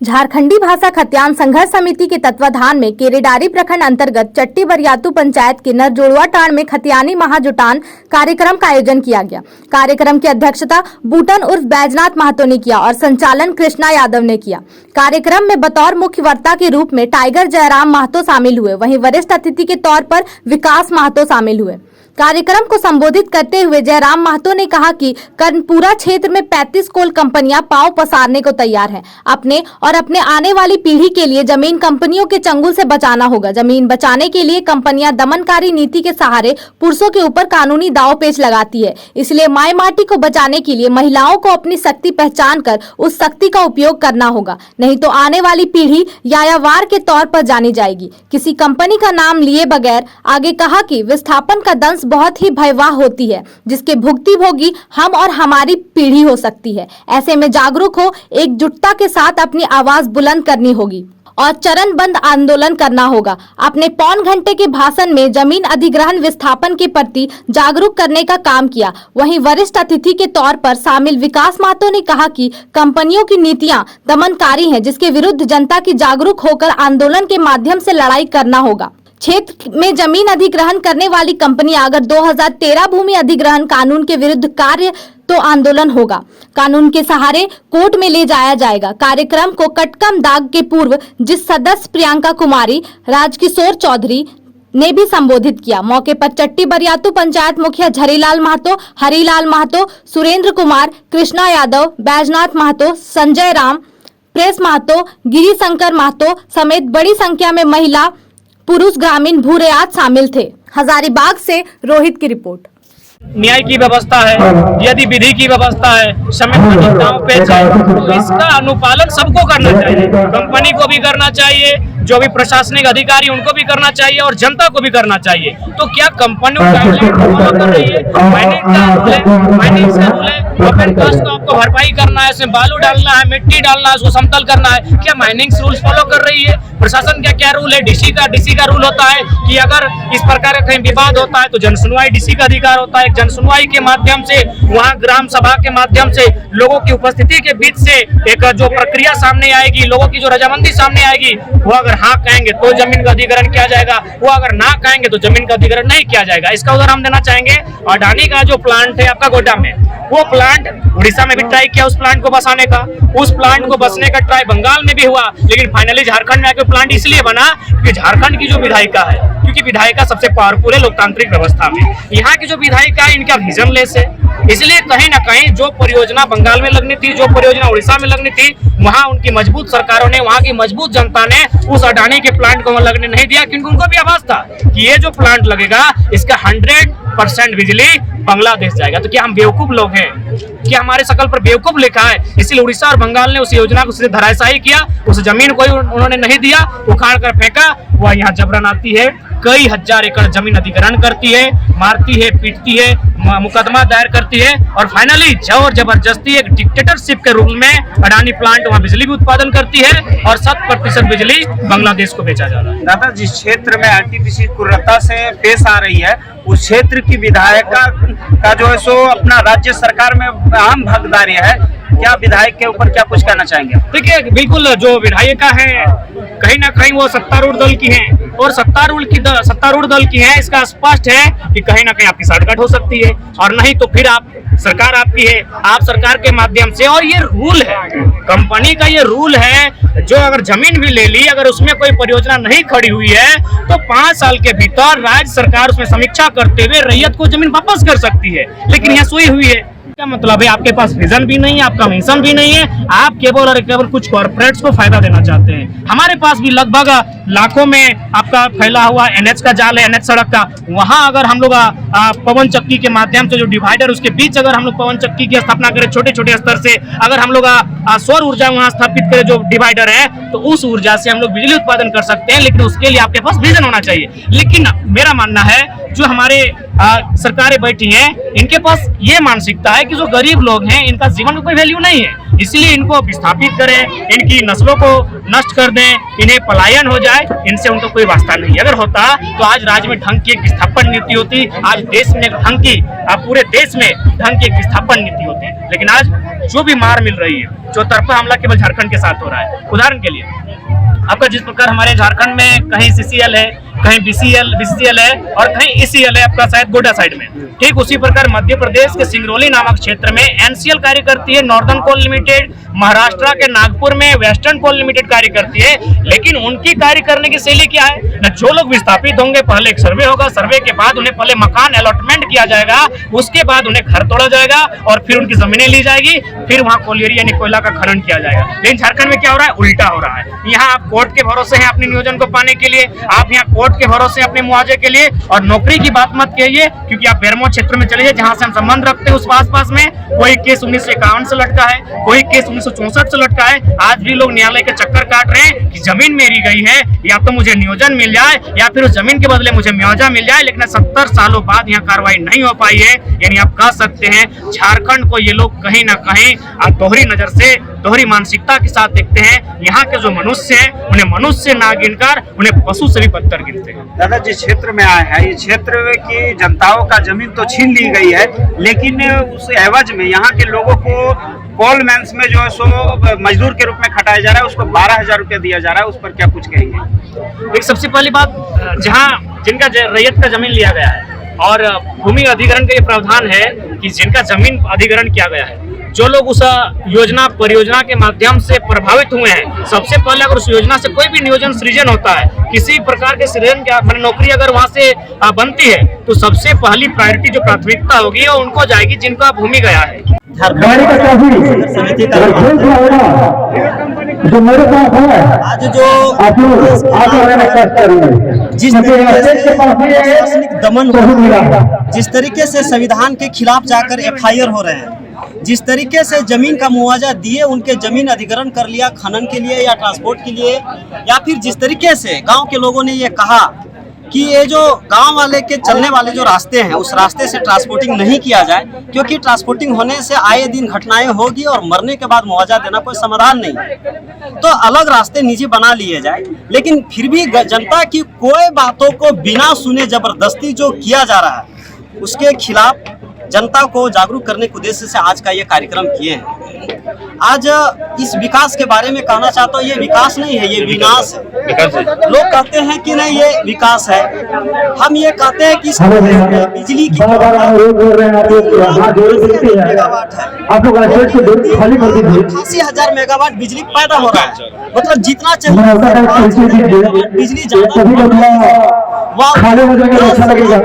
झारखंडी भाषा खतियान संघर्ष समिति के तत्वाधान में केरेडारी प्रखंड अंतर्गत चट्टी बरियातू पंचायत के नरजोड़वा टाण में खतियानी महाजुटान कार्यक्रम का आयोजन किया गया। कार्यक्रम की अध्यक्षता बूटन उर्फ बैजनाथ महतो ने किया और संचालन कृष्णा यादव ने किया। कार्यक्रम में बतौर मुख्य वक्ता के रूप में टाइगर जयराम महतो शामिल हुए, वहीं वरिष्ठ अतिथि के तौर पर विकास महतो शामिल हुए। कार्यक्रम को संबोधित करते हुए जयराम महतो ने कहा कि कर्णपुरा क्षेत्र में 35 कोल कंपनियां पांव पसारने को तैयार हैं। अपने और अपने आने वाली पीढ़ी के लिए जमीन कंपनियों के चंगुल से बचाना होगा। जमीन बचाने के लिए कंपनियां दमनकारी नीति के सहारे पुरुषों के ऊपर कानूनी दाव पेच लगाती है। इसलिए माई माटी को बचाने के लिए महिलाओं को अपनी शक्ति पहचान कर उस शक्ति का उपयोग करना होगा, नहीं तो आने वाली पीढ़ी यायावार के तौर पर जानी जाएगी। किसी कंपनी का नाम लिए बगैर आगे कहा कि विस्थापन का दंश बहुत ही भयावह होती है, जिसके भुगती भोगी हम और हमारी पीढ़ी हो सकती है। ऐसे में जागरूक हो, एकजुटता के साथ अपनी आवाज बुलंद करनी होगी और चरणबद्ध आंदोलन करना होगा। अपने पौन घंटे के भाषण में जमीन अधिग्रहण विस्थापन के प्रति जागरूक करने का काम किया। वहीं वरिष्ठ अतिथि के तौर पर शामिल विकास महतो ने कहा कि कंपनियों की नीतियां दमनकारी हैं, जिसके विरुद्ध जनता की जागरूक होकर आंदोलन के माध्यम से लड़ाई करना होगा। क्षेत्र में जमीन अधिग्रहण करने वाली कंपनियां अगर 2013 भूमि अधिग्रहण कानून के विरुद्ध कार्य तो आंदोलन होगा, कानून के सहारे कोर्ट में ले जाया जाएगा। कार्यक्रम को कटकम दाग के पूर्व जिस सदस्य प्रियंका कुमारी, राजकिशोर चौधरी ने भी संबोधित किया। मौके पर चट्टी बरियातू पंचायत मुखिया झरीलाल महतो, हरिलाल महतो, सुरेंद्र कुमार, कृष्णा यादव, बैजनाथ महतो, संजय राम, प्रेस महतो, गिरी शंकर महतो समेत बड़ी संख्या में महिला पुरुष ग्रामीण भूरेआत शामिल थे। हजारीबाग से रोहित की रिपोर्ट। न्याय की व्यवस्था है, यदि विधि की व्यवस्था है, समय दांव पेच है, तो इसका अनुपालन सबको करना चाहिए। कंपनी को भी करना चाहिए, जो भी प्रशासनिक अधिकारी उनको भी करना चाहिए और जनता को भी करना चाहिए। तो क्या कंपनियों गाइडलाइन फॉलो कर रही है? माइनिंग का रूल है, ओपन कास्ट को आपको भरपाई करना है, इसमें बालू डालना है, मिट्टी डालना है, उसको समतल करना है। क्या माइनिंग रूल्स फॉलो कर रही है? प्रशासन का क्या रूल है? डीसी का रूल होता है कि अगर इस प्रकार का कहीं विवाद होता है तो जनसुनवाई डीसी का अधिकार होता है। जनसुनवाई के माध्यम से, वहाँ ग्राम सभा के माध्यम से लोगों की उपस्थिति के बीच से एक जो प्रक्रिया सामने आएगी, लोगों की जो रजामंदी सामने आएगी, वो अगर हाँ कहेंगे तो जमीन का अधिग्रहण किया जाएगा, वो अगर ना कहेंगे तो जमीन का अधिग्रहण नहीं किया जाएगा। इसका उदाहरण हम देना चाहेंगे, अडानी का जो प्लांट है आपका गोड्डा में, वो प्लांट उड़ीसा में भी ट्राई किया उस प्लांट को बसाने का, उस प्लांट को बसने का ट्राई बंगाल में भी हुआ, लेकिन फाइनली झारखंड में आके प्लांट इसलिए बना कि झारखंड की जो विधायिका है, क्योंकि विधायिका सबसे पावरफुल है लोकतांत्रिक व्यवस्था में, यहाँ की जो विधायिका है इनका विजनलेस है। इसलिए कहीं ना कहीं जो परियोजना बंगाल में लगनी थी, जो परियोजना उड़ीसा में लगनी थी, वहाँ उनकी मजबूत सरकारों ने, वहाँ की मजबूत जनता ने उस अडानी के प्लांट को वहाँ लगने नहीं दिया, क्योंकि उनको भी आभास था कि ये जो प्लांट लगेगा इसका 100% बिजली बांग्लादेश जाएगा। तो क्या हम बेवकूफ लोग हैं? क्या हमारे शकल पर बेवकूफ लिखा है? इसलिए उड़ीसा और बंगाल ने उस योजना को सीधे धराशायी किया, उस जमीन को उन्होंने नहीं दिया, उखाड़ कर फेंका। वह यहाँ जबरन आती है, कई हजार एकड़ जमीन अधिग्रहण करती है, मारती है, पीटती है, मुकदमा दायर करती है और फाइनली जोर जबरदस्ती एक डिक्टेटरशिप के रूप में अडानी प्लांट वहाँ बिजली भी उत्पादन करती है और 100% बिजली बांग्लादेश को बेचा जा रहा है। दादा, जिस क्षेत्र में आरटीपीसी क्रूरता से पेश आ रही है, उस क्षेत्र की विधायिका का जो है सो अपना राज्य सरकार में अहम भागीदारी है, क्या विधायक के ऊपर क्या कुछ कहना चाहेंगे? देखिए, बिल्कुल जो विधायिका है कहीं ना कहीं वो सत्तारूढ़ दल की हैं और सत्तारूढ़ दल की है, इसका स्पष्ट है कि कहीं ना कहीं आपकी साठगांठ हो सकती है और नहीं तो फिर आप सरकार आपकी है, आप सरकार के माध्यम से, और ये रूल है कंपनी का, ये रूल है जो अगर जमीन भी ले ली, अगर उसमें कोई परियोजना नहीं खड़ी हुई है तो 5 साल के भीतर राज्य सरकार उसमें समीक्षा करते हुए रैयत को जमीन वापस कर सकती है। लेकिन यहाँ सोई हुई है, क्या मतलब है? आपके पास विजन भी नहीं है, आपका मिशन भी नहीं है, आप केवल और केवल कुछ कॉर्पोरेट्स को फायदा देना चाहते हैं। हमारे पास भी लगभग लाखों में आपका फैला हुआ एनएच का जाल है, एनएच सड़क का, वहां अगर हम लोग पवन चक्की के माध्यम से जो डिवाइडर, उसके बीच अगर हम लोग पवन चक्की की स्थापना करें, छोटे छोटे स्तर से अगर हम लोग सौर ऊर्जा वहां स्थापित करें, जो डिवाइडर है, तो उस ऊर्जा से हम लोग बिजली उत्पादन कर सकते हैं। लेकिन उसके लिए आपके पास विजन होना चाहिए। लेकिन मेरा मानना है जो हमारे सरकारें बैठी हैं, इनके पास ये मानसिकता है कि जो गरीब लोग हैं इनका जीवन में कोई वैल्यू नहीं है, इसलिए इनको विस्थापित करें, इनकी नस्लों को नष्ट कर दें, इन्हें पलायन हो जाए, इनसे उनको कोई वास्ता नहीं। अगर होता तो आज राज्य में ढंग की एक विस्थापन नीति होती, आज देश में एक ढंग की, पूरे देश में ढंग की एक विस्थापन नीति होती। लेकिन आज जो भी मार मिल रही है, चौतरफा हमला केवल झारखंड के साथ हो रहा है। उदाहरण के लिए आपका जिस प्रकार हमारे झारखंड में कहीं CCL है, कहीं BCL है और कहीं ECL है आपका शायद गोड्डा साइड में, ठीक उसी प्रकार मध्य प्रदेश के सिंगरौली नामक क्षेत्र में NCL कार्य करती है, नॉर्दर्न कोल लिमिटेड, महाराष्ट्र के नागपुर में वेस्टर्न कोल लिमिटेड कार्य करती है। लेकिन उनकी कार्य करने की शैली क्या है ना, जो लोग विस्थापित होंगे पहले एक सर्वे होगा, सर्वे के बाद उन्हें पहले मकान अलॉटमेंट किया जाएगा, उसके बाद उन्हें घर तोड़ा जाएगा और फिर उनकी जमीनें ली जाएगी, फिर वहां कोलियरी यानी कोयला का खनन किया जाएगा। लेकिन झारखंड में क्या हो रहा है, उल्टा हो रहा है। यहाँ आप कोर्ट के भरोसे हैं अपने नियोजन को पाने के लिए, आप यहाँ कोर्ट के भरोसे अपने मुआवजे के लिए, और नौकरी की बात मत कहिए क्योंकि आप बेरमो क्षेत्र में चले जाइए जहां से हम संबंध रखते हैं, उस आसपास में कोई केस 1951 से लटका है, कोई केस 1964 से लटका है। आज भी लोग न्यायालय के चक्कर काट रहे हैं कि जमीन मेरी गई है, या तो मुझे नियोजन मिल जाए या फिर उस जमीन के बदले मुझे मुआवजा मिल जाए। लेकिन 70 सालों बाद यहाँ कार्रवाई नहीं हो पाई है। यानी आप कह सकते हैं झारखंड को ये लोग कहीं ना कहीं दोहरी नजर से, दोहरी मानसिकता के साथ देखते हैं। यहाँ के जो मनुष्य हैं उन्हें मनुष्य ना गिनकर उन्हें पशु से भी बदतर गिनते हैं। दादा जिस क्षेत्र में आए हैं, ये क्षेत्र की जनताओं का जमीन तो छीन ली गई है, लेकिन उस एवज में यहाँ के लोगों को कोल माइंस में जो है सो मजदूर के रूप में खटाया जा रहा है, उसको 12,000 रुपया दिया जा रहा है। उस पर क्या कुछ कहेंगे? एक सबसे पहली बात, जहाँ जिनका रैयत का जमीन लिया गया है और भूमि अधिग्रहण का ये प्रावधान है कि जिनका जमीन अधिग्रहण किया गया है, जो लोग उस योजना परियोजना के माध्यम से प्रभावित हुए हैं, सबसे पहले अगर उस योजना से कोई भी नियोजन सृजन होता है, किसी प्रकार के सृजन क्या मैंने नौकरी अगर वहां से बनती है, तो सबसे पहली प्रायोरिटी जो प्राथमिकता होगी वो उनको जाएगी जिनका भूमि गया है। समिति का जो मेरे पास है आज जो जिस तरीके से प्रशासनिक दमन हो रहा है, जिस तरीके से संविधान के खिलाफ जाकर FIR हो रहे हैं, जिस तरीके से जमीन का मुआवजा दिए, उनके जमीन अधिग्रहण कर लिया खनन के लिए या ट्रांसपोर्ट के लिए, या फिर जिस तरीके से गांव के लोगों ने ये कहा कि ये जो गांव वाले के चलने वाले जो रास्ते हैं उस रास्ते से ट्रांसपोर्टिंग नहीं किया जाए, क्योंकि ट्रांसपोर्टिंग होने से आए दिन घटनाएं होगी और मरने के बाद मुआवजा देना कोई समाधान नहीं है। तो अलग रास्ते निजी बना लिए जाए। लेकिन फिर भी जनता की कोई बातों को बिना सुने जबरदस्ती जो किया जा रहा है, उसके खिलाफ जनता को जागरूक करने के उद्देश्य से आज का ये कार्यक्रम किए हैं। आज इस विकास के बारे में कहना चाहता हूँ, ये विकास नहीं है, ये विनाश है। लोग कहते हैं कि नहीं ये विकास है, हम ये कहते हैं कि बिजली की मेगावाट है, 88,000 मेगावाट बिजली पैदा हो रहा है। मतलब जितना चाहिए बिजली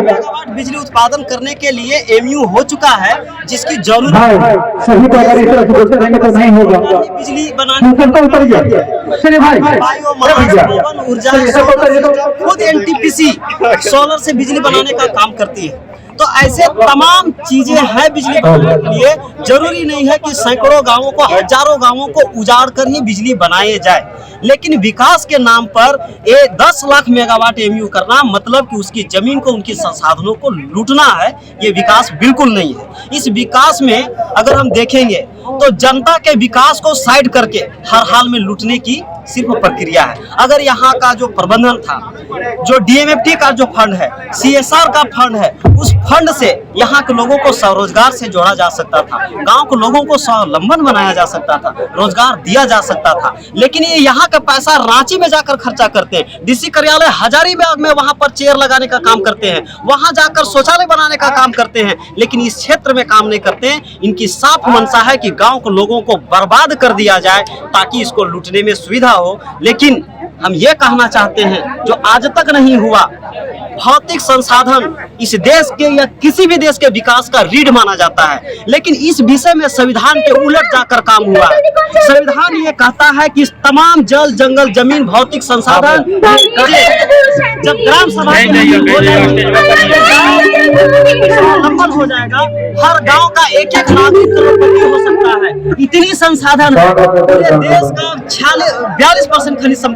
मेगावाट बिजली उत्पादन करने के लिए MU हो चुका है, जिसकी जरूरत बिजली बनाने ऊर्जा खुद NTPC सोलर से बिजली बनाने का काम करती है। तो ऐसे तमाम चीजें हैं बिजली बनाने के लिए। जरूरी नहीं है कि सैकड़ों गांवों को, हजारों गांवों को उजाड़ कर ही बिजली बनाए जाए, लेकिन विकास के नाम पर 10 लाख मेगावाट MU करना मतलब कि उसकी जमीन को, उनके संसाधनों को लूटना है, ये विकास बिल्कुल नहीं है। इस विकास में अगर हम देखेंगे तो जनता के विकास को साइड करके हर हाल में लूटने की सिर्फ प्रक्रिया है। अगर यहाँ का जो प्रबंधन था, जो DMFT का जो फंड है, CSR का फंड है, उस फंड से यहाँ के लोगों को स्वरोजगार से जोड़ा जा सकता था, गांव के लोगों को स्वावलंबन बनाया जा सकता था, रोजगार दिया जा सकता था। लेकिन ये यहाँ का पैसा रांची में जाकर खर्चा करते हैं, DC कार्यालय हजारीबाग में वहाँ पर चेयर लगाने का काम करते हैं, वहाँ जाकर शौचालय बनाने का काम करते हैं, लेकिन इस क्षेत्र में काम नहीं करते हैं। इनकी साफ मंशा है कि गाँव के लोगों को बर्बाद कर दिया जाए ताकि इसको लूटने में सुविधा हो। लेकिन हम ये कहना चाहते हैं जो आज तक नहीं हुआ, भौतिक संसाधन इस देश के या किसी भी देश के विकास का रीढ़ माना जाता है, लेकिन इस विषय में संविधान के उलट जाकर काम हुआ है। संविधान ये कहता है कि तमाम जल, जंगल, जमीन, भौतिक संसाधन जब ग्राम सभा लंबन हो जाएगा, हर गांव का एक नागरिक करोड़पति हो सकता है। इतनी संसाधन है, पूरे देश का 42% खनिज संपदा